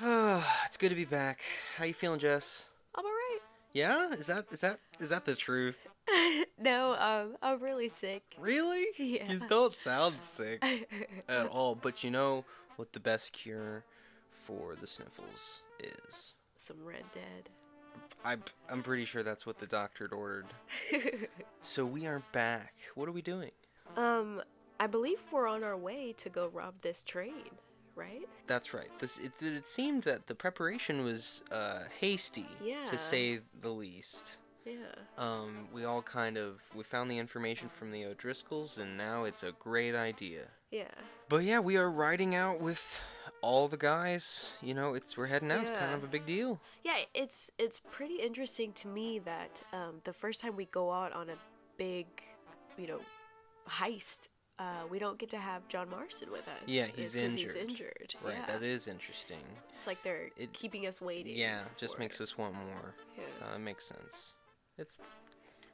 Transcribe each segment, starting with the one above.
It's good to be back. How you feeling, Jess? I'm alright. Yeah? Is that the truth? No, I'm really sick. Really? Yeah. You don't sound sick at all. But you know what the best cure for the sniffles is? Some Red Dead. I'm pretty sure that's what the doctor had ordered. So we are back. What are we doing? I believe we're on our way to go rob this train, right? That's right. It seemed that the preparation was hasty, Yeah. to say the least. Yeah. We found the information from the O'Driscolls, and now it's a great idea. Yeah. But yeah, we are riding out with all the guys. You know, we're heading out. It's kind Yeah. of a big deal. Yeah, it's pretty interesting to me that the first time we go out on a big, heist, we don't get to have John Marston with us. Yeah, he's injured. He's injured. Right, Yeah. that is interesting. It's like they're keeping us waiting. Yeah, just for makes it. us want more. Yeah. It makes sense. It's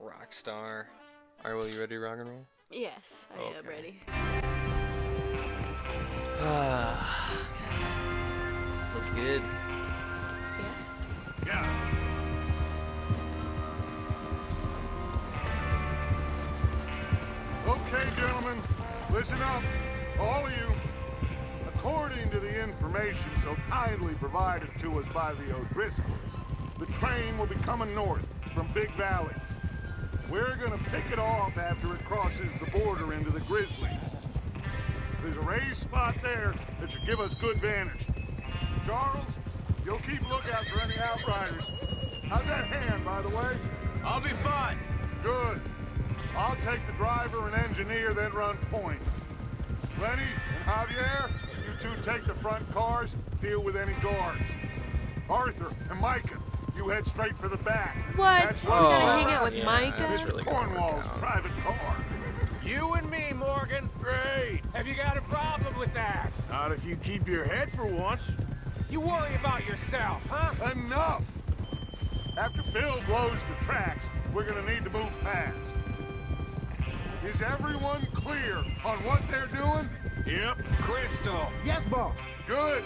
Rockstar. Alright, well, you ready to rock and roll? Yes, I am Okay. ready. Looks good. Yeah. Yeah. Okay, gentlemen, listen up, all of you. According to the information so kindly provided to us by the O'Driscolls, the train will be coming north from Big Valley. We're gonna pick it off after it crosses the border into the Grizzlies. There's a raised spot there that should give us good vantage. Charles, you'll keep lookout for any outriders. How's that hand, by the way? I'll be fine. Good. I'll take the driver and engineer, then run point. Lenny and Javier, you two take the front cars, deal with any guards. Arthur and Micah, you head straight for the back. What? That's We're what gonna we're hang out about. with Yeah, Micah? that's Mr. really gonna work Cornwall's out. private car. You and me, Morgan. Great. Have you got a problem with that? Not if you keep your head for once. You worry about yourself, huh? Enough! After Bill blows the tracks, we're gonna need to move fast. Is everyone clear on what they're doing? Yep. Crystal. Yes, boss. Good.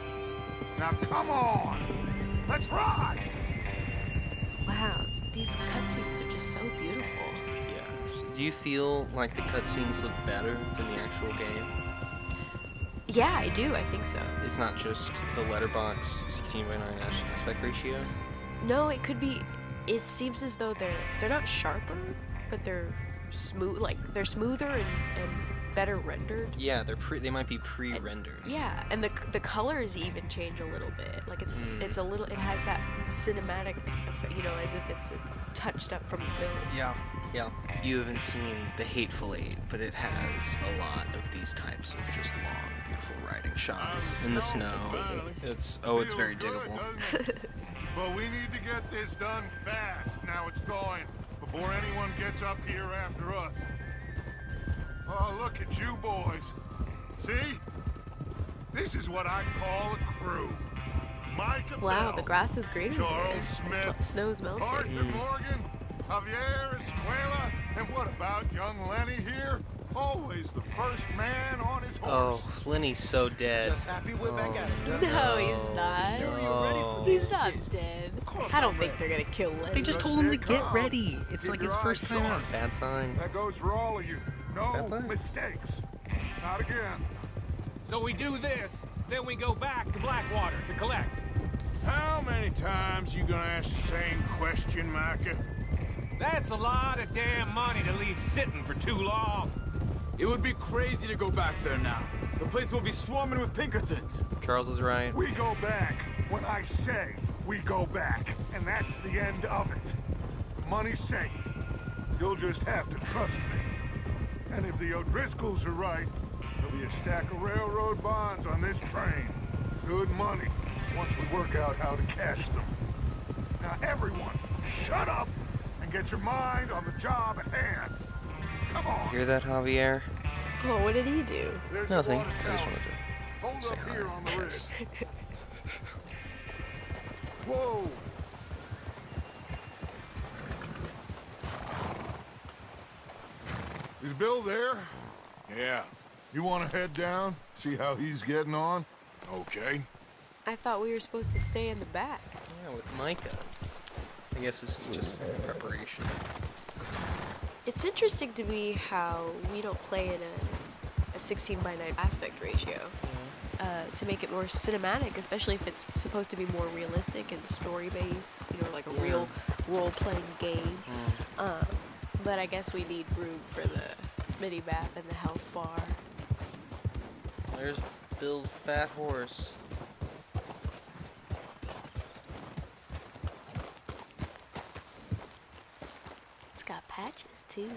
Now come on. Let's ride. Wow, these cutscenes are just so beautiful. Yeah. So do you feel like the cutscenes look better than the actual game? Yeah, I do. I think so. It's not just the letterbox 16:9 aspect ratio? No, it could be. It seems as though they're not sharper, but they're smooth. Like they're smoother and better rendered. Yeah, they might be pre-rendered. Yeah, and the colors even change a little bit. Like it's a little. It has that cinematic, effect, as if it's touched up from the film. Yeah. You haven't seen The Hateful Eight, but it has a lot of these types of just long, beautiful riding shots in the snow. It's very Feels good, diggable. doesn't it? But we need to get this done fast. Now it's thawing, before anyone gets up here after us. Oh, look at you boys. See? This is what I call a crew. Micah Wow, Bell, the grass is greener. Charles here. Smith, Snow's melted. Arthur Morgan, Javier Escuela, and what about young Lenny here? Always the first man on his horse. Oh, Lenny's so dead. Just happy we're back at it. No, he's not. Sure you're ready for He's this, not kid? dead. course I don't I'm think ready. they're gonna kill Lenny. They just Just told him to stay get calm. ready. It's Keep like your his first eyes time out. sharp. Bad sign. That goes for all of you. No Bad sign. mistakes. Not again. So we do this, then we go back to Blackwater to collect. How many times you gonna ask the same question, Micah? That's a lot of damn money to leave sitting for too long. It would be crazy to go back there now. The place will be swarming with Pinkertons. Charles is right. We go back when I say we go back, and that's the end of it. The money's safe. You'll just have to trust me. And if the O'Driscolls are right, there'll be a stack of railroad bonds on this train. Good money, once we work out how to cash them. Now everyone, shut up and get your mind on the job at hand. Come on. Hear that, Javier? Oh, what did he do? There's Nothing. the water I just tower. wanted to Hold say up hi. here on the ridge. Yes. Whoa! Is Bill there? Yeah. You want to head down? See how he's getting on? Okay. I thought we were supposed to stay in the back. Yeah, with Micah. I guess this is just preparation. It's interesting to me how we don't play in a 16:9 aspect ratio to make it more cinematic, especially if it's supposed to be more realistic and story-based, you know, like a real role-playing game. But I guess we need room for the mini-map and the health bar. There's Bill's fat horse. It's got patches, too.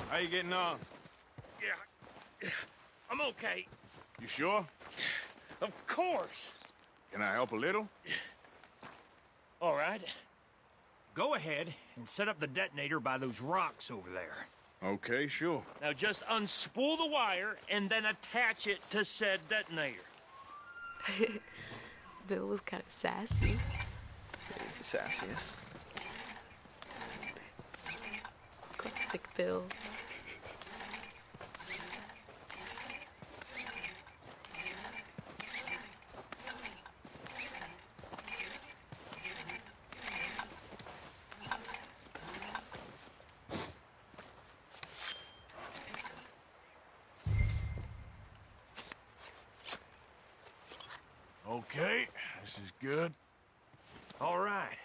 How you getting on? Yeah, I'm okay. You sure? Of course. Can I help a little? All right. Go ahead and set up the detonator by those rocks over there. Okay, sure. Now just unspool the wire and then attach it to said detonator. Bill was kind of sassy. He's the sassiest. Classic Bill. Okay, this is good. All right.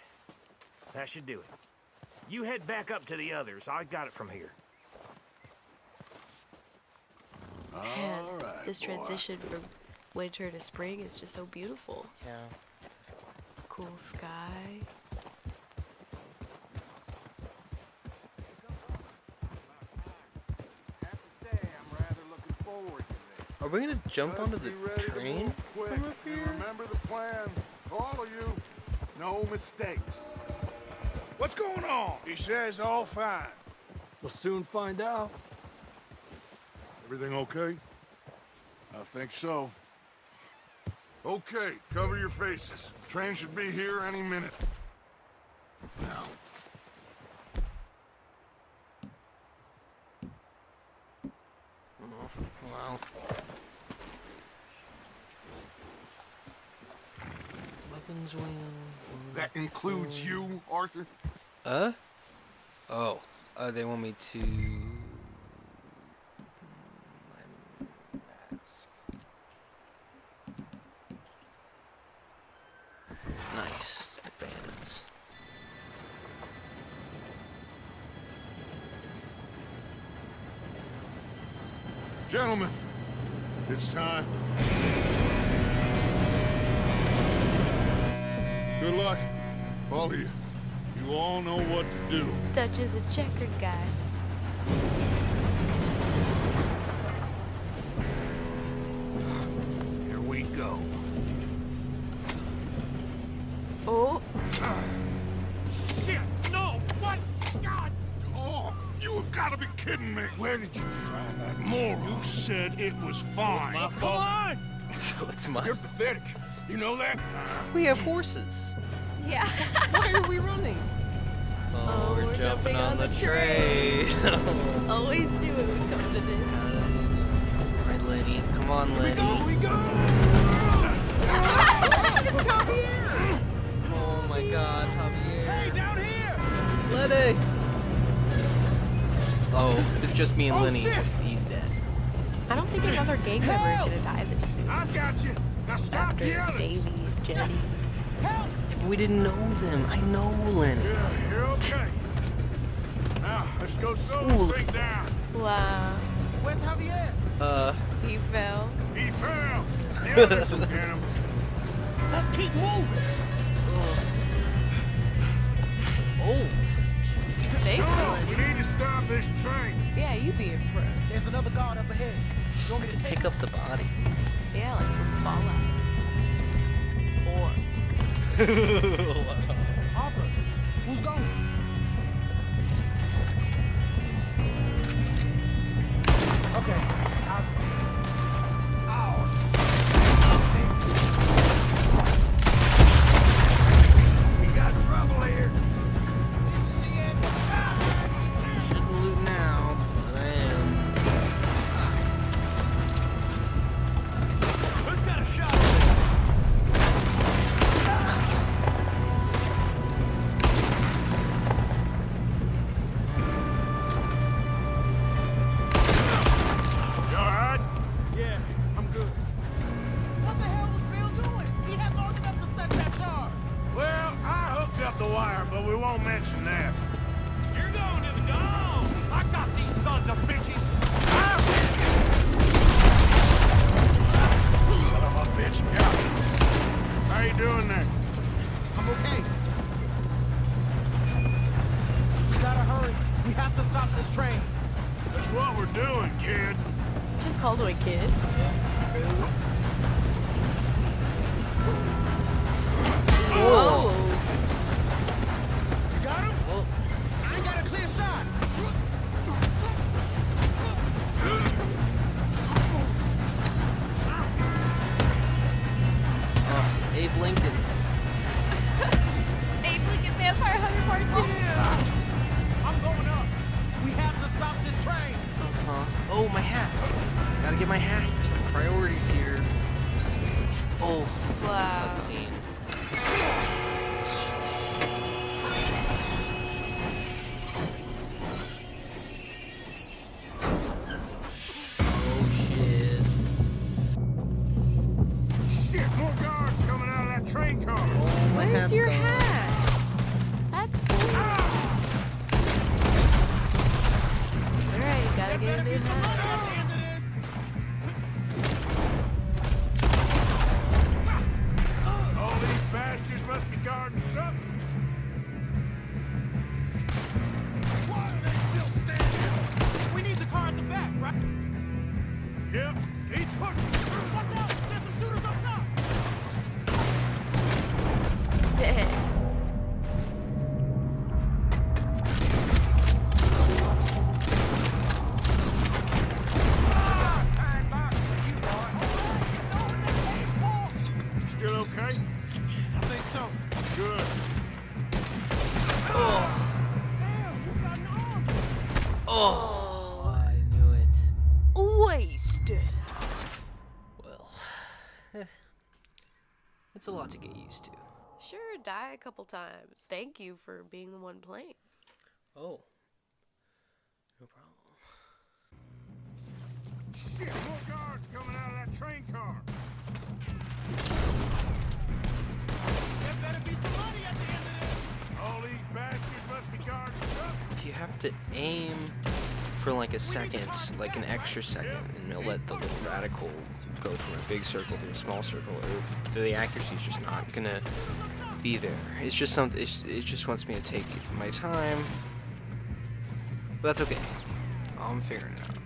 That should do it. You head back up to the others. I got it from here. Man, right, this boy. transition from winter to spring is just so beautiful. Yeah. Cool sky. Have to say, I'm rather looking forward to this. Are we gonna jump onto the Be ready to train move quick. from up And here? remember the plan, all of you. No mistakes. What's going on? He says all fine. We'll soon find out. Everything okay? I think so. Okay, cover your faces. Train should be here any minute. Now. Wow. Weapons wing. That includes you, Arthur? Oh. They want me to... my mask. Nice. Bandits. Gentlemen, it's time. Good luck, all of you. You all know what to do. Dutch is a checkered guy. Here we go. Oh, Shit! No! What? God! Oh, you have got to be kidding me. Where did you find that moron? You said it was fine. Come on! So it's mine. You're pathetic. You know that? We have horses. yeah. Why are we running? Oh, we're jumping on the train. Always knew it would come to this. Right, Lenny. Come on, Lenny. Here we go! Oh my God, Javier. Hey, down here! Lenny. Oh, if it's just me and Oh, Lenny, shit. he's dead. I don't think another gang member is gonna die this soon. I got you. Now stop After yelling. Davey and Jenny. Help! We didn't know them. I know Lenny. Yeah, you're okay. Now, let's go slow Ooh. and straight down. Wow. Where's Javier? He fell. He fell. The others will get him. Let's keep moving. Oh, Thanks, Come on, we Lenny. need to stop this train. Yeah, you be in front. There's another guard up ahead. You want me to take pick up the body. Yeah, like from Fallout 4. Arthur? Who's going? Okay, I'll see you. Oh, fire, but we won't mention that. You're going to the dogs! I got these sons of bitches! Son of a bitch, yeah. How you doing there? I'm okay. We gotta hurry. We have to stop this train. That's what we're doing, kid. Just called him a kid. Whoa. You got him? Oh, I ain't got a clear shot. Abe Lincoln. Abe Lincoln Vampire Hunter Part 2. I'm going up. We have to stop this train. Oh, my hat. Gotta get my hat. There's priorities here. Oh, Wow. cutscene. Oh, shit. Shit, more guards coming out of that train car. Oh, my Where's hat's your gone. hat? That's cool. Alright, gotta get a new hat. All these bastards must be guarding something. Why are they still standing? We need the car at the back, right? Yep, keep pushing. Watch out! There's some shooters up top! Dead. Still okay? I think so. Good. Oh, I knew it. Wasted. Well, it's a lot to get used to. Sure, die a couple times. Thank you for being the one playing. Oh. No problem. Shit, more guards coming out of that train car. There better be some money at the end of this. All these bastards must be guarding something. You have to aim for like a second, like an extra second, and it'll let the little radical go from a big circle to a small circle, or the accuracy's just not gonna be there. It's just something. It just wants me to take my time, but that's okay. I'm figuring it out.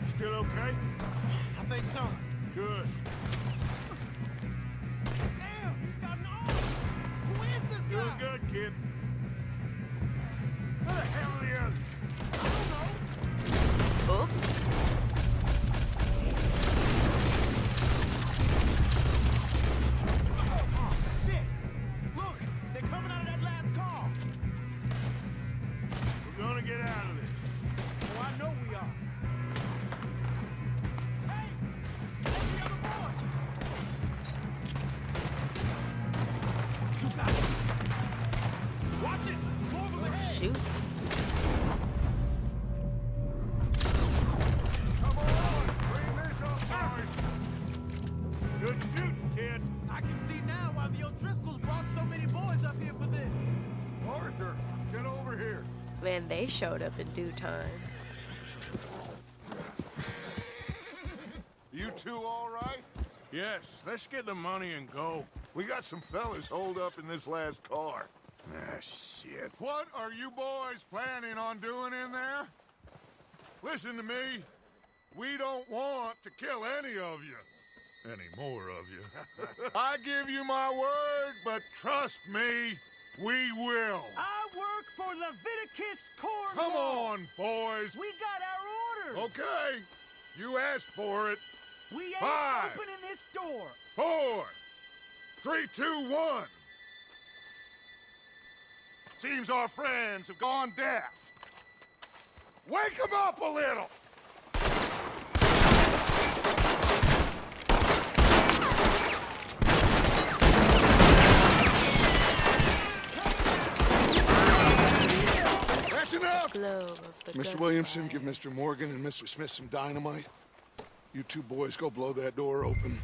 Still okay? I think so. Good. Damn, he's got an arm. Who is this Doing guy? good, kid. Where the hell are the others? Oh. Oh, shit. Look, they're coming out of that last car. We're gonna get out of this. Oh, I know we are. Hey, that's the other boy. You got it. Watch it. More of them ahead. Shoot. Come on, bring this up, boys. Good shooting, kid. I can see now why the O'Driscolls brought so many boys up here for this. Arthur, get over here. Man, they showed up in due time. You two all right? Yes, let's get the money and go. We got some fellas holed up in this last car. Ah, shit. What are you boys planning on doing in there? Listen to me. We don't want to kill any of you. Any more of you. I give you my word, but trust me, we will. I work for Leviticus Corps. Come on, boys. We got our orders. Okay. You asked for it. We ain't 5, opening this door. 4, 3, 2, 1. Seems our friends have gone deaf. Wake them up a little. That's enough. enough! Glow of the Mr. gun Williamson, fire. give Mr. Morgan and Mr. Smith some dynamite. You two boys go blow that door open.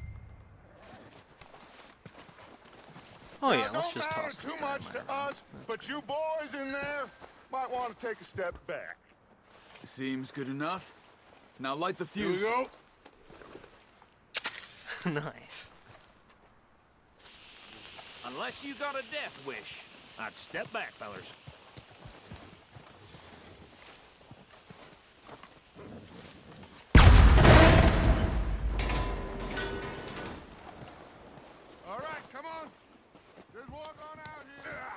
Oh Now, yeah, let's don't just matter toss this too much dynamite to around. us, but you boys in there might want to take a step back. Seems good enough. Now light the Here we fuse. go. Nice. Unless you got a death wish, I'd step back, fellers. All right, come on. Just walk on out here.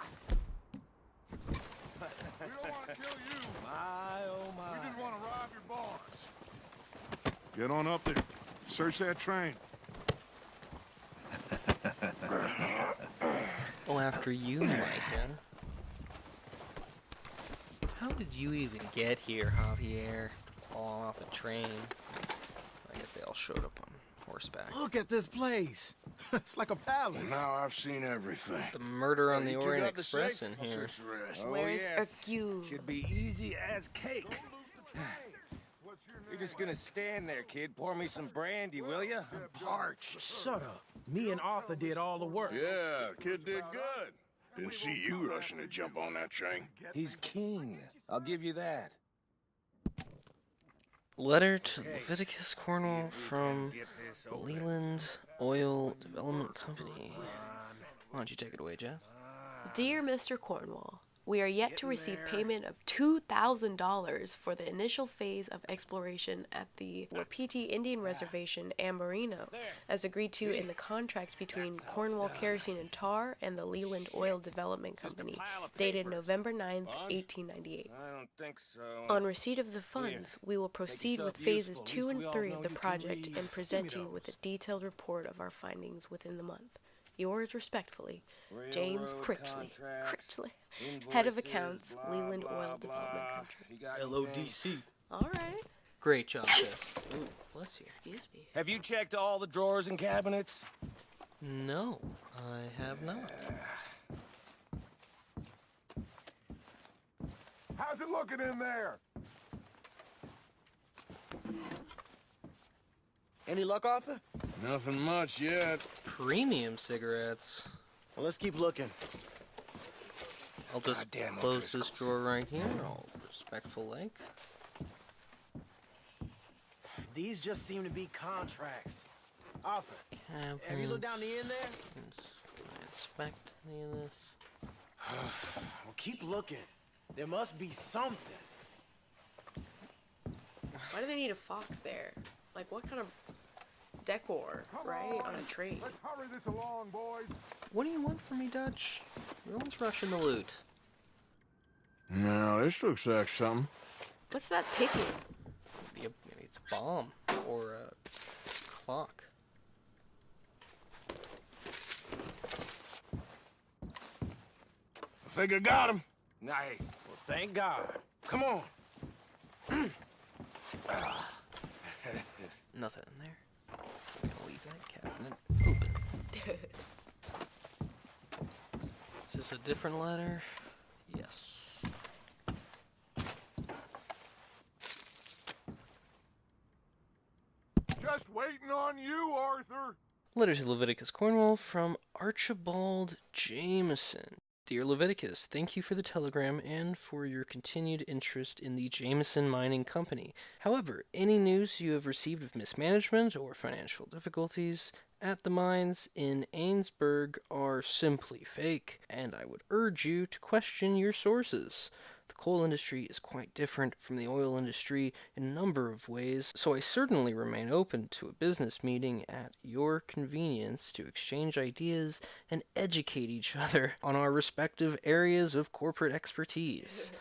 We don't want to kill you. My, oh We my. just want to rob your boss. Get on up there. Search that train. Oh, after you, Micah. How did you even get here, Javier? Falling off a train. I guess they all showed up on horseback. Look at this place. It's like a palace. Now I've seen everything. The murder on the You two Orient got the Express safe? in I'll here. search the rest. Where's yes. Hercule? Should be easy as cake. What's your name? You're just gonna stand there, kid. Pour me some brandy, will ya? I'm parched. Shut up. Me and Arthur did all the work. Yeah, kid did good. Didn't see you rushing to jump on that train. He's king. I'll give you that. Letter to Leviticus Cornwall from Leland Oil Development Company. Why don't you take it away, Jess? Dear Mr. Cornwall, we are yet to receive payment of $2,000 for the initial phase of exploration at the Wapiti Indian Reservation, Ambarino, as agreed to in the contract between Cornwall Kerosene and Tar and the Leland Oil Development Company, dated November 9th, 1898. I don't think so. On receipt of the funds, we will proceed with phases 2 and 3 of the project and present you with a detailed report of our findings within the month. Yours respectfully, James Critchley, Head of Accounts, Leland Oil Development Company. LODC. All right. Great job, Jess. Ooh, bless you. Excuse me. Have you checked all the drawers and cabinets? No, I have not. How's it looking in there? Any luck, Arthur? Nothing much yet. Premium cigarettes. Well, let's keep looking. I'll just Goddamn close this O'Driscolls. drawer right here, all respectful like. These just seem to be contracts. Arthur, have you looked down the end there? Can I inspect any of this? Well, keep looking. There must be something. Why do they need a fox there? Like, what kind of decor, right, on a train? Let's hurry this along, boys. What do you want from me, Dutch? You're always rushing the loot. No, this looks like something. What's that ticking? Maybe it's a bomb or a clock. I think I got him. Nice. Well, thank God. Come on. Nothing in there. I'm gonna leave that cabinet open. Is this a different letter? Yes. Just waiting on you, Arthur. Letter to Leviticus Cornwall from Archibald Jameson. Dear Leviticus, thank you for the telegram and for your continued interest in the Jameson Mining Company. However, any news you have received of mismanagement or financial difficulties at the mines in Ainsburg are simply fake, and I would urge you to question your sources. The coal industry is quite different from the oil industry in a number of ways, so I certainly remain open to a business meeting at your convenience to exchange ideas and educate each other on our respective areas of corporate expertise.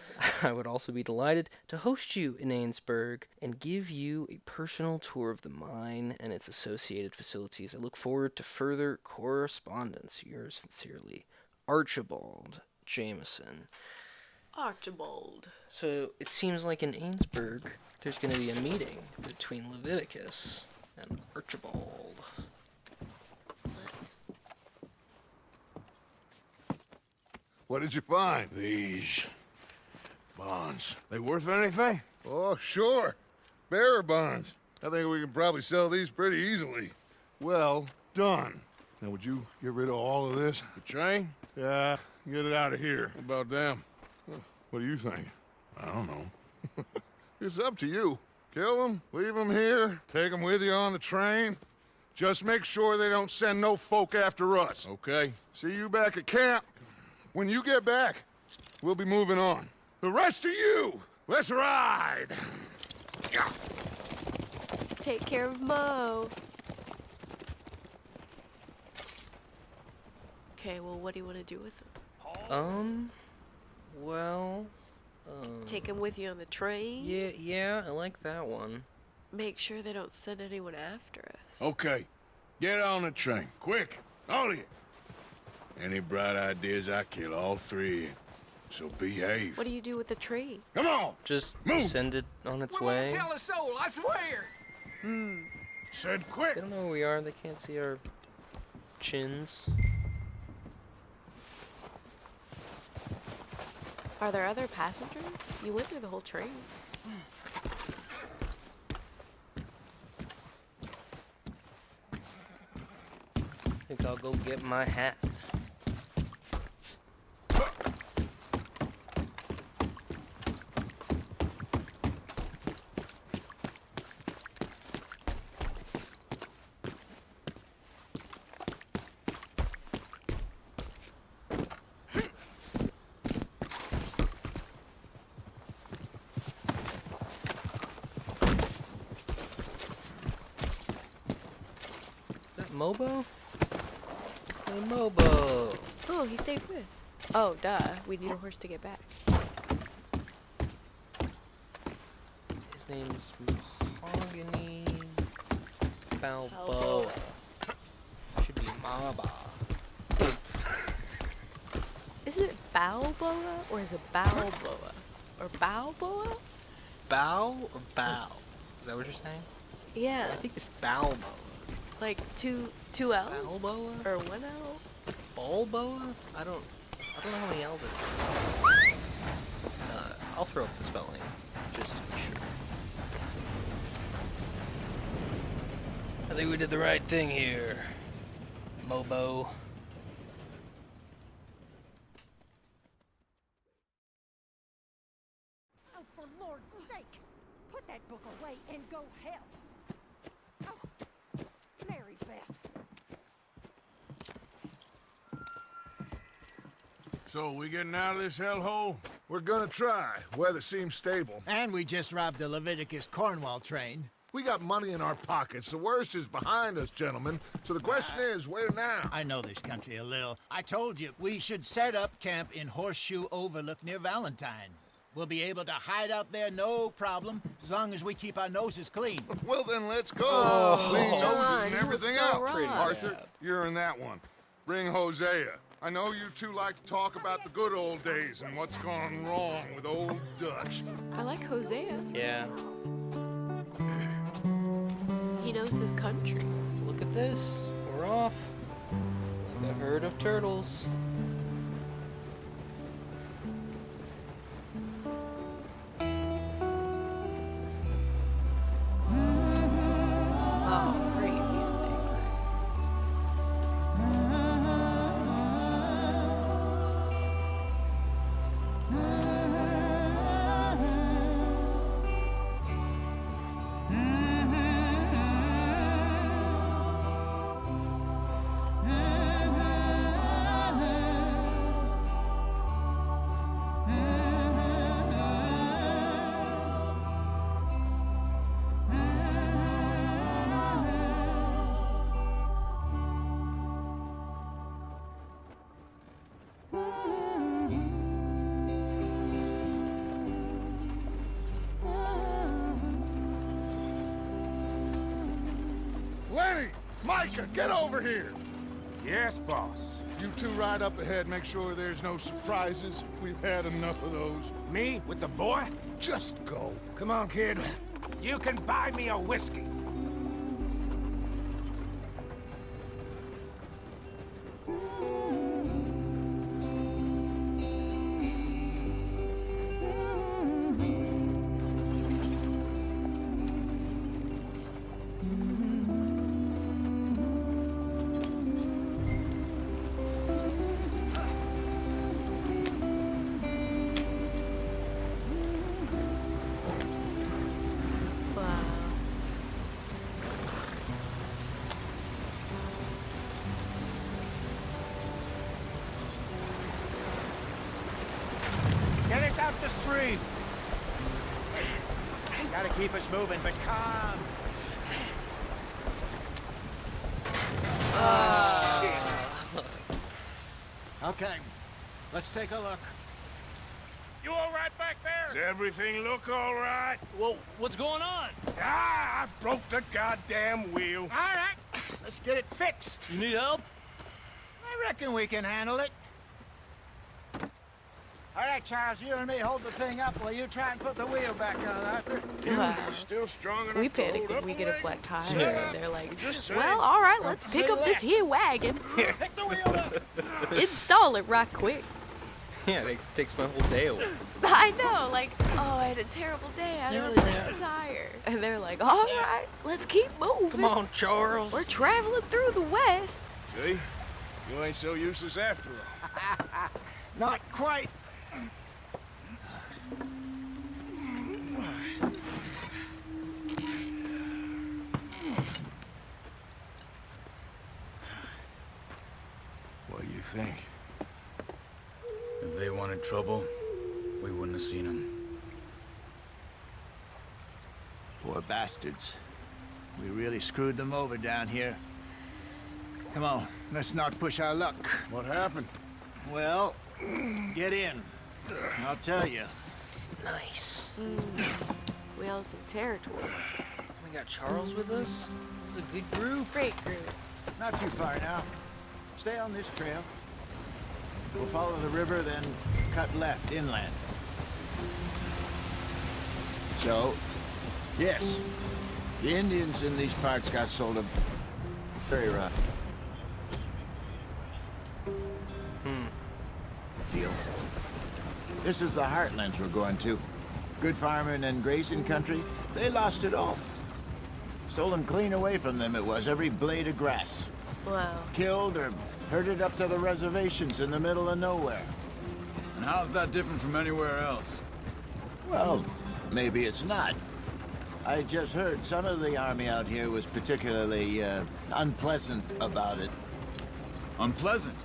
I would also be delighted to host you in Ainsburg and give you a personal tour of the mine and its associated facilities. I look forward to further correspondence. Yours sincerely, Archibald Jameson. Archibald. So it seems like in Ainsburg, there's going to be a meeting between Leviticus and Archibald. What did you find? These bonds. bonds. They worth anything? Oh, sure. Bearer bonds. I think we can probably sell these pretty easily. Well done. Now, would you get rid of all of this? The train? Yeah, get it out of here. What about them? What do you think? I don't know. It's up to you. Kill them, leave them here, take them with you on the train. Just make sure they don't send no folk after us. Okay. See you back at camp. When you get back, we'll be moving on. The rest of you, let's ride! Take care of Mo. Okay, well, what do you want to do with him? Well, Take him with you on the train? yeah, I like that one. Make sure they don't send anyone after us. Okay. Get on the train. Quick. All of you. Any bright ideas, I kill all three of you. So behave. What do you do with the train? Come on! Just Move. send it on its We won't way. tell a soul, I swear! Said quick! They don't know who we are. They can't see our chins. Are there other passengers? You went through the whole train. I think I'll go get my hat. Mobo? Hey, Mobo! Oh, he stayed with. Oh, duh. We need a horse to get back. His name's Mahogany Balboa. Should be Maba. Isn't it Balboa or is it Balboa? Or Balboa? Bow or bow? Is that what you're saying? Yeah. I think it's Balboa. Like two L's? Balboa? Or one L? Balboa? I don't know how many L's it is. I'll throw up the spelling, just to be sure. I think we did the right thing here, Mobo. Oh, for Lord's sake! Put that book away and go help! Oh, Mary Beth. So, we getting out of this hellhole? We're gonna try. Weather seems stable. And we just robbed the Leviticus Cornwall train. We got money in our pockets. The worst is behind us, gentlemen. So the question is, where now? I know this country a little. I told you, we should set up camp in Horseshoe Overlook near Valentine. We'll be able to hide out there no problem, as long as we keep our noses clean. Well, then let's go. Oh, Clean noses John, and you look everything so else. rough. Arthur, you're in that one. Bring Hosea. I know you two like to talk about the good old days and what's gone wrong with old Dutch. I like Hosea. Yeah. He knows this country. Look at this. We're off. Like a herd of turtles. Oh, great music. Lenny! Micah, get over here! Yes, boss. You two ride up ahead, make sure there's no surprises. We've had enough of those. Me with the boy? Just go. Come on, kid. You can buy me a whiskey. stream. Gotta keep us moving, but calm. Okay, let's take a look. You all right back there? Does everything look all right? Well, what's going on? Ah, I broke the goddamn wheel. All right, let's get it fixed. You need help? I reckon we can handle it. All right, Charles, you and me hold the thing up while you try and put the wheel back on, Arthur. Wow. Still strong enough We to panic hold when up we a get a leg? flat tire. Yeah. And they're like, Just saying. well, all right, let's pick up this here wagon. Pick the wheel up. Install it right quick. Yeah, it takes my whole day away. I know, like, oh, I had a terrible day. I Nearly replaced there. the tire. And they're like, all right, let's keep moving. Come on, Charles. We're traveling through the West. See? You ain't so useless after all. Not quite. What do you think? If they wanted trouble, we wouldn't have seen them. Poor bastards. We really screwed them over down here. Come on, let's not push our luck. What happened? Well, get in. I'll tell you. Nice. We own some territory. We got Charles with us. This is a good group. Great group. Not too far now. Stay on this trail. We'll follow the river, then cut left inland. So, yes, the Indians in these parts got sold a very rough deal. This is the heartlands we're going to. Good farming and grazing country. They lost it all. Stolen clean away from them it was, every blade of grass. Wow. Killed or herded up to the reservations in the middle of nowhere. And how's that different from anywhere else? Well, maybe it's not. I just heard some of the army out here was particularly unpleasant about it. Unpleasant?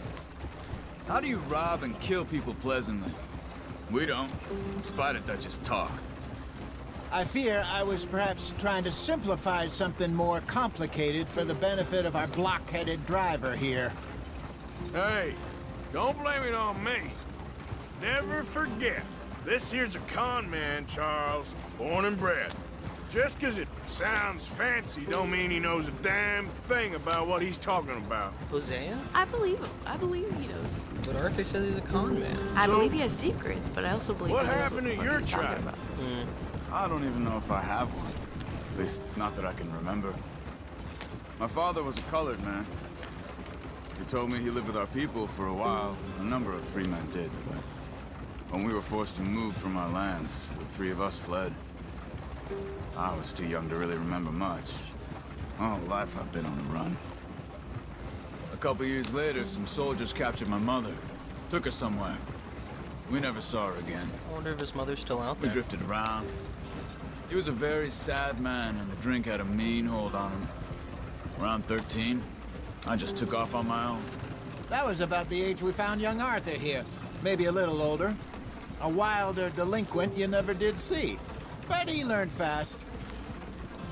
How do you rob and kill people pleasantly? We don't, in spite of Dutch's talk. I fear I was perhaps trying to simplify something more complicated for the benefit of our block-headed driver here. Hey, don't blame it on me. Never forget, this here's a con man, Charles, born and bred. Just 'cause it sounds fancy don't mean he knows a damn thing about what he's talking about. Hosea? I believe him. I believe he knows. But Arthur said he's a con man. I So- believe he has secrets, but I also believe What he knows happened to what your he's talking tribe? about. I don't even know if I have one. At least, not that I can remember. My father was a colored man. He told me he lived with our people for a while. A number of free men did, but when we were forced to move from our lands, the three of us fled. I was too young to really remember much. All life I've been on the run. A couple years later, some soldiers captured my mother. Took her somewhere. We never saw her again. I wonder if his mother's still out We there. drifted around. He was a very sad man, and the drink had a mean hold on him. Around 13, I just took off on my own. That was about the age we found young Arthur here. Maybe a little older. A wilder delinquent you never did see. But he learned fast.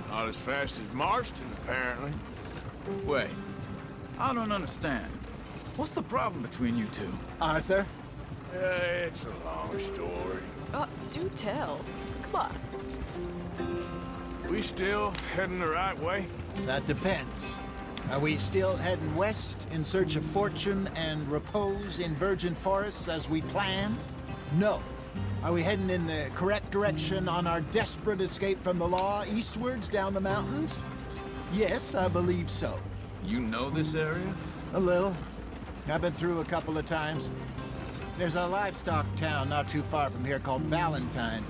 Not as fast as Marston, apparently. Wait, I don't understand. What's the problem between you two? Arthur? It's a long story. Oh, do tell. Come on. We still heading the right way? That depends. Are we still heading west in search of fortune and repose in virgin forests as we planned? No. Are we heading in the correct direction on our desperate escape from the law eastwards down the mountains? Yes, I believe so. You know this area? A little. I've been through a couple of times. There's a livestock town not too far from here called Valentine.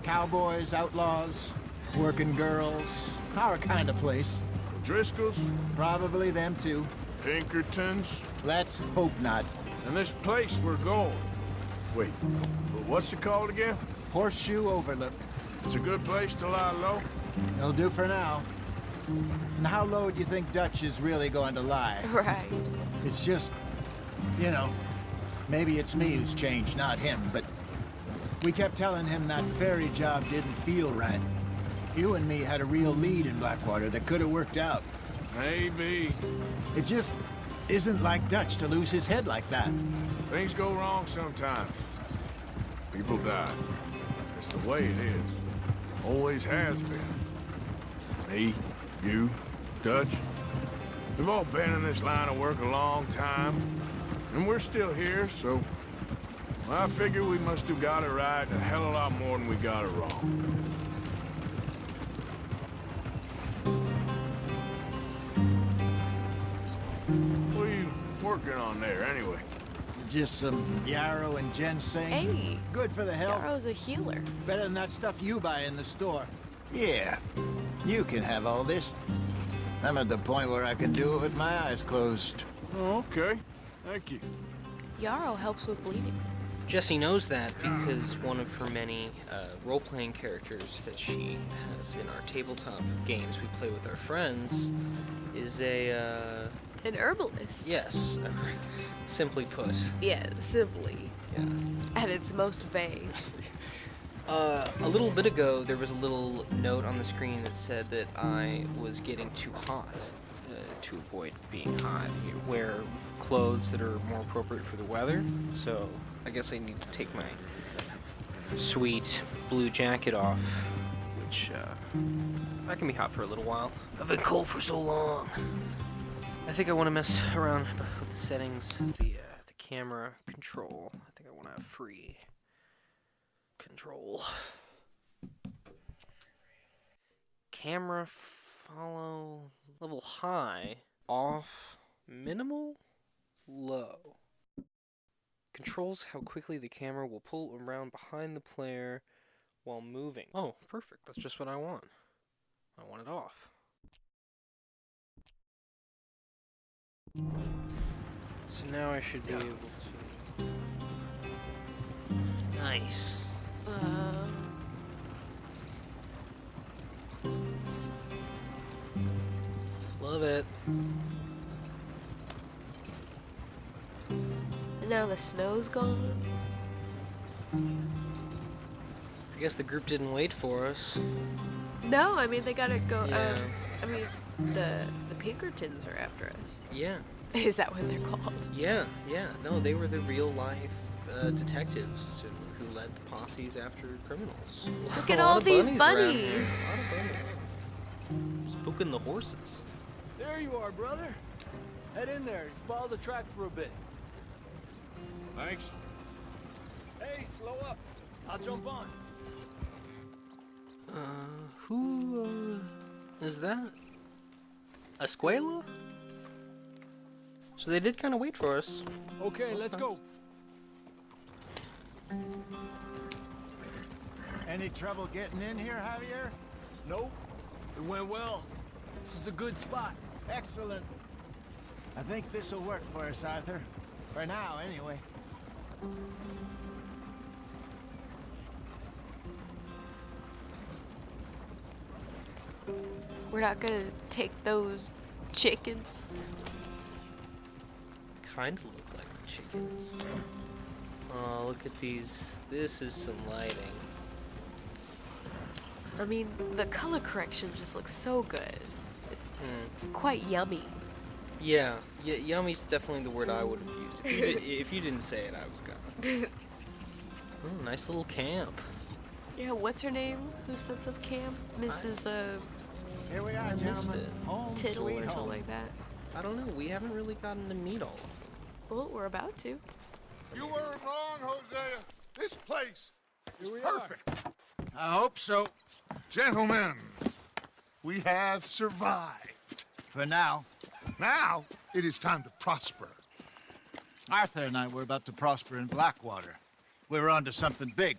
Cowboys, outlaws, working girls, our kind of place. Driscoll's? Probably them too. Pinkertons? Let's hope not. And this place we're going. Wait, what's it called again? Horseshoe Overlook. It's a good place to lie low? It'll do for now. And how low do you think Dutch is really going to lie? Right. It's just, you know, maybe it's me who's changed, not him, but We kept telling him that ferry job didn't feel right. You and me had a real lead in Blackwater that could have worked out. Maybe. It just isn't like Dutch to lose his head like that. Things go wrong sometimes. People die. It's the way it is. Always has been. Me, you, Dutch. We've all been in this line of work a long time. And we're still here, so... I figure we must have got it right a hell of a lot more than we got it wrong. What are you working on there, anyway? Just some yarrow and ginseng. Hey. Good for the health. Yarrow's a healer. Better than that stuff you buy in the store. Yeah, you can have all this. I'm at the point where I can do it with my eyes closed. Oh, okay. Thank you. Yarrow helps with bleeding. Jessie knows that because one of her many role-playing characters that she has in our tabletop games we play with our friends is a... An herbalist. Yes, simply put. Yeah, simply. Yeah. At its most vague. A little bit ago, there was a little note on the screen that said that I was getting too hot. To avoid being hot, you wear clothes that are more appropriate for the weather. So I guess I need to take my sweet blue jacket off, which I can be hot for a little while. I've been cold for so long. I think I want to mess around with the settings, the camera control. I think I want to have free control. Camera follow level high, off, minimal, low. Controls how quickly the camera will pull around behind the player while moving. Oh, perfect. That's just what I want. I want it off. So now I should be able to... Nice. Love it. And now the snow's gone. I guess the group didn't wait for us. No, I mean they gotta go. Yeah. I mean the Pinkertons are after us. Yeah. Is that what they're called? Yeah. No, they were the real life detectives who led the posses after criminals. Look A at lot all of these bunnies around here. bunnies. A lot of bunnies. Spooking the horses. There you are, brother. Head in there. Follow the track for a bit. Thanks. Hey, slow up. I'll jump on. Who is that? Escuela? So they did kind of wait for us. Okay, let's go. Any trouble getting in here, Javier? Nope. It went well. This is a good spot. Excellent. I think this will work for us, Arthur. For now, anyway. We're not gonna take those chickens. Kind of look like chickens. Oh, look at these. This is some lighting. I mean, the color correction just looks so good. It's quite yummy. Yeah, yummy's definitely the word I would have used. If you didn't say it, I was gonna. Oh, nice little camp. Yeah, what's her name? Who sets up camp? Mrs. Here we I are, missed gentlemen. it. Home, Tittle sweet or something home. like that. I don't know. We haven't really gotten to meet all of them. Well, we're about to. You weren't wrong, Hosea. This place is perfect. I hope so. Gentlemen, we have survived. For now. Now, it is time to prosper. Arthur and I were about to prosper in Blackwater. We were onto something big.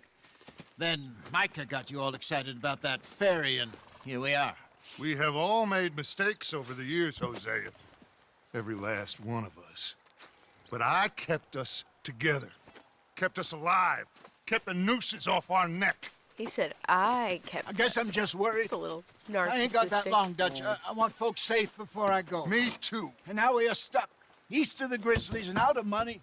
Then Micah got you all excited about that ferry, and here we are. We have all made mistakes over the years, Hosea. Every last one of us. But I kept us together. Kept us alive. Kept the nooses off our neck. He said I kept I guess us. I'm just worried. It's a little narcissistic. I ain't got that long, Dutch. I want folks safe before I go. Me too. And now we are stuck, east of the Grizzlies and out of money.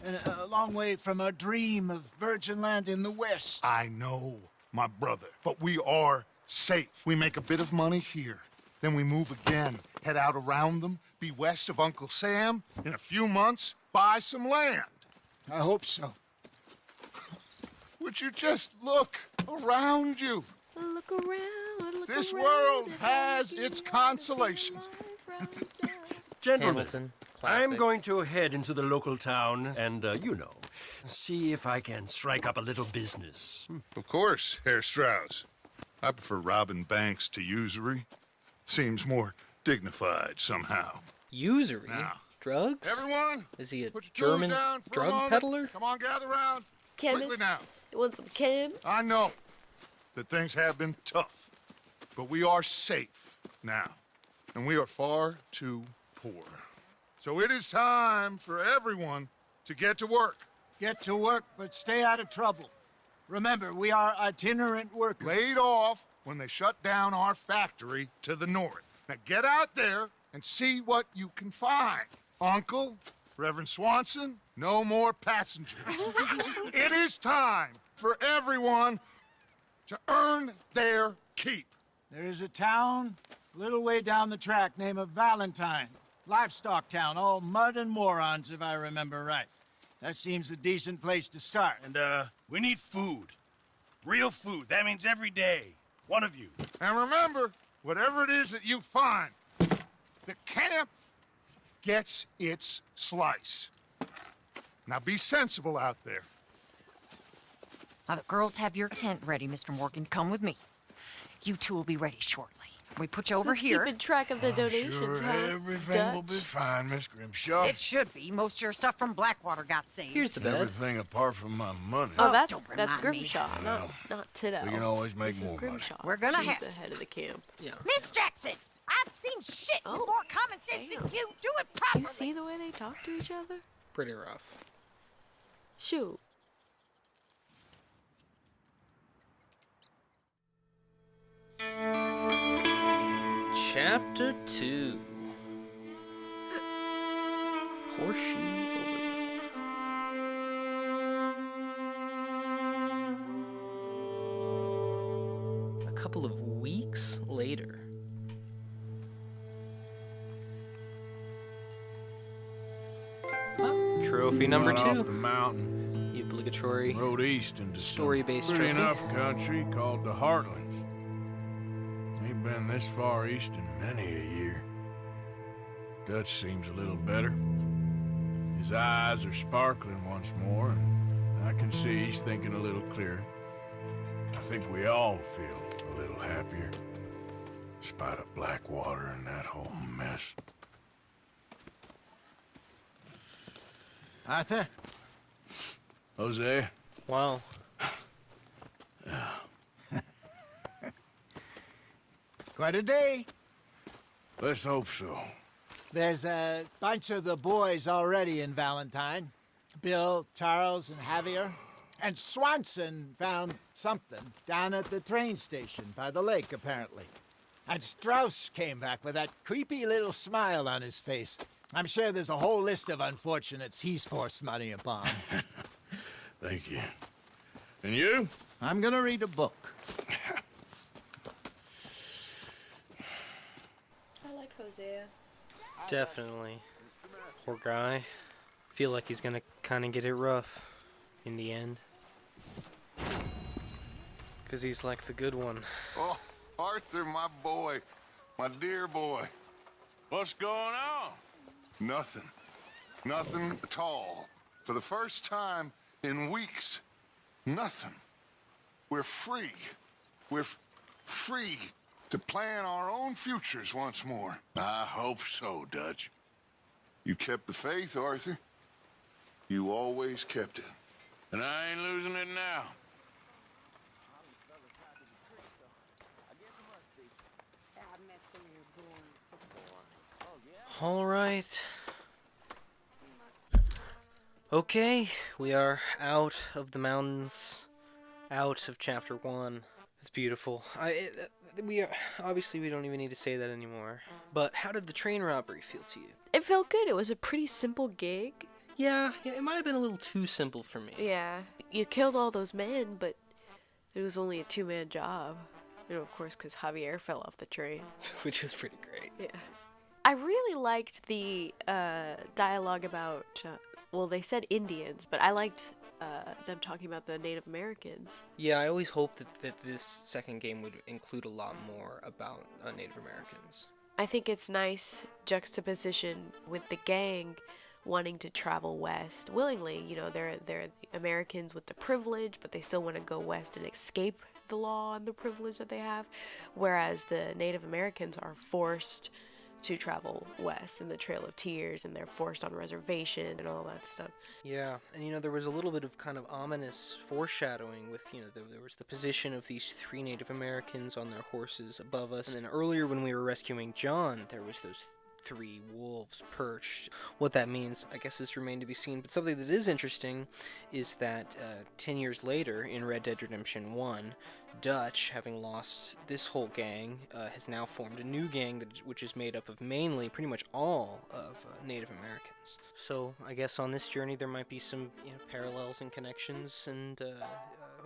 and a long way from our dream of virgin land in the west. I know, my brother, but we are safe. We make a bit of money here. Then we move again, head out around them, be west of Uncle Sam. In a few months, buy some land. I hope so. Would you just look around you? Look around, look This around world and has see its what consolations. Gentlemen, Hamilton, I'm classic. going to head into the local town and, see if I can strike up a little business. Of course, Herr Strauss. I prefer robbing banks to usury. Seems more dignified somehow. Usury? Now. Drugs? Everyone, Is he a put your tools German down for a drug moment. peddler? Come on, gather round. Chemist? Quickly now. You want some chem? I know that things have been tough, but we are safe now, and we are far too poor. So it is time for everyone to get to work. Get to work, but stay out of trouble. Remember, we are itinerant workers. Laid off when they shut down our factory to the north. Now get out there and see what you can find. Uncle, Reverend Swanson, no more passengers. It is time for everyone to earn their keep. There is a town a little way down the track named Valentine. Livestock town, all mud and morons, if I remember right. That seems a decent place to start. And, we need food. Real food. That means every day. One of you. And remember, whatever it is that you find, the camp gets its slice. Now be sensible out there. Now, the girls have your tent ready, Mr. Morgan. Come with me. You two will be ready shortly. We put you over Who's here. keeping track of the donations, Sure, huh? everything will be Dutch? fine, Miss Grimshaw. It should be. Most of your stuff from Blackwater got saved. Here's the bed. Everything apart from my money. Oh, Oh, that's don't that's remind me. Grimshaw, not Tiddo. We can always make This more is money. Grimshaw. We're gonna He's have the to. head of the camp. Yeah. Miss Jackson, I've seen shit with Oh. more common sense than you. Do it properly. You see the way they talk to each other? Pretty rough. Shoot. Chapter 2. Horseshoe Overlook. A couple of weeks later. Oh, trophy number Got 2. off the mountain, The obligatory. rode east into some Story-based pretty trophy. enough country called the Heartlands. Ain't been this far east in many a year. Dutch seems a little better. His eyes are sparkling once more, and I can see he's thinking a little clearer. I think we all feel a little happier, in spite of Blackwater and that whole mess. Arthur? Jose? Wow. Quite a day. Let's hope so. There's a bunch of the boys already in Valentine. Bill, Charles, and Javier. And Swanson found something down at the train station by the lake, apparently. And Strauss came back with that creepy little smile on his face. I'm sure there's a whole list of unfortunates he's forced money upon. Thank you. And you? I'm gonna read a book. I like Hosea. Definitely. Poor guy. Feel like he's gonna kind of get it rough in the end. Because he's like the good one. Oh, Arthur, my boy. My dear boy. What's going on? Nothing. Nothing at all. For the first time in weeks, nothing. We're free. We're free to plan our own futures once more. I hope so, Dutch. You kept the faith, Arthur. You always kept it. And I ain't losing it now. All right. Okay, we are out of the mountains, out of Chapter 1. It's beautiful. Obviously we don't even need to say that anymore. But how did the train robbery feel to you? It felt good. It was a pretty simple gig. Yeah, it might have been a little too simple for me. Yeah, you killed all those men, but it was only a 2-man job. You know, of course, because Javier fell off the train. Which was pretty great. Yeah. I really liked the dialogue about, well, they said Indians, but I liked them talking about the Native Americans. Yeah, I always hoped that this second game would include a lot more about Native Americans. I think it's nice juxtaposition with the gang wanting to travel west willingly. You know, they're the Americans with the privilege, but they still want to go west and escape the law and the privilege that they have, whereas the Native Americans are forced to travel west in the Trail of Tears, and they're forced on reservation and all that stuff. Yeah, and there was a little bit of kind of ominous foreshadowing with, there was the position of these 3 Native Americans on their horses above us, and then earlier when we were rescuing John, there was those 3 wolves perched. What that means, I guess, is remained to be seen, but something that is interesting is that 10 years later, in Red Dead Redemption 1, Dutch, having lost this whole gang, has now formed a new gang which is made up of mainly, pretty much all of Native Americans. So I guess on this journey there might be some parallels and connections, and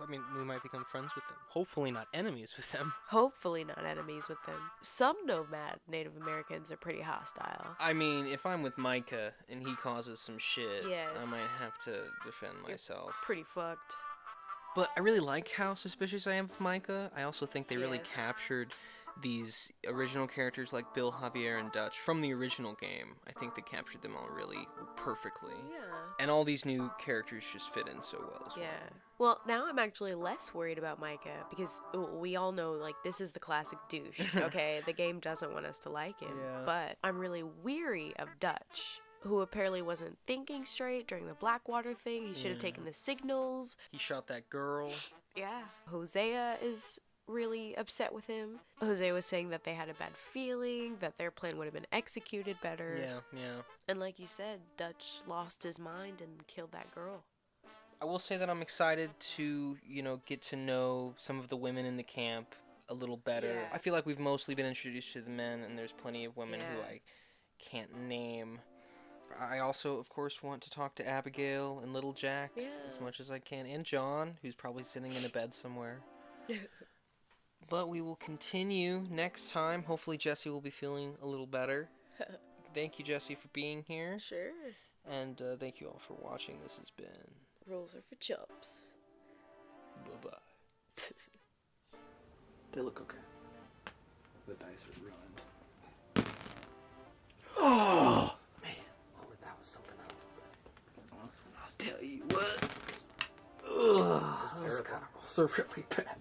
we might become friends with them. Hopefully not enemies with them. Hopefully not enemies with them. Some nomad Native Americans are pretty hostile. I mean, if I'm with Micah and he causes some shit, yes, I might have to defend myself. You're pretty fucked. But I really like how suspicious I am of Micah. I also think they really captured these original characters like Bill, Javier, and Dutch from the original game. I think they captured them all really perfectly. Yeah. And all these new characters just fit in so well as well. Yeah. Well, now I'm actually less worried about Micah, because we all know, like, this is the classic douche, okay? The game doesn't want us to like him. Yeah. But I'm really weary of Dutch, who apparently wasn't thinking straight during the Blackwater thing. He should have taken the signals. He shot that girl. Yeah. Hosea is really upset with him. Hosea was saying that they had a bad feeling, that their plan would have been executed better. Yeah. And like you said, Dutch lost his mind and killed that girl. I will say that I'm excited to, get to know some of the women in the camp a little better. Yeah. I feel like we've mostly been introduced to the men, and there's plenty of women who I can't name. I also, of course, want to talk to Abigail and Little Jack as much as I can, and John, who's probably sitting in a bed somewhere. But we will continue next time. Hopefully Jesse will be feeling a little better. Thank you, Jesse, for being here. Sure. And thank you all for watching. This has been... Rolls are for chumps. Bye-bye. They look okay. The dice are ruined. Oh! Man, that was something else. I'll tell you what. Ugh, those are really bad.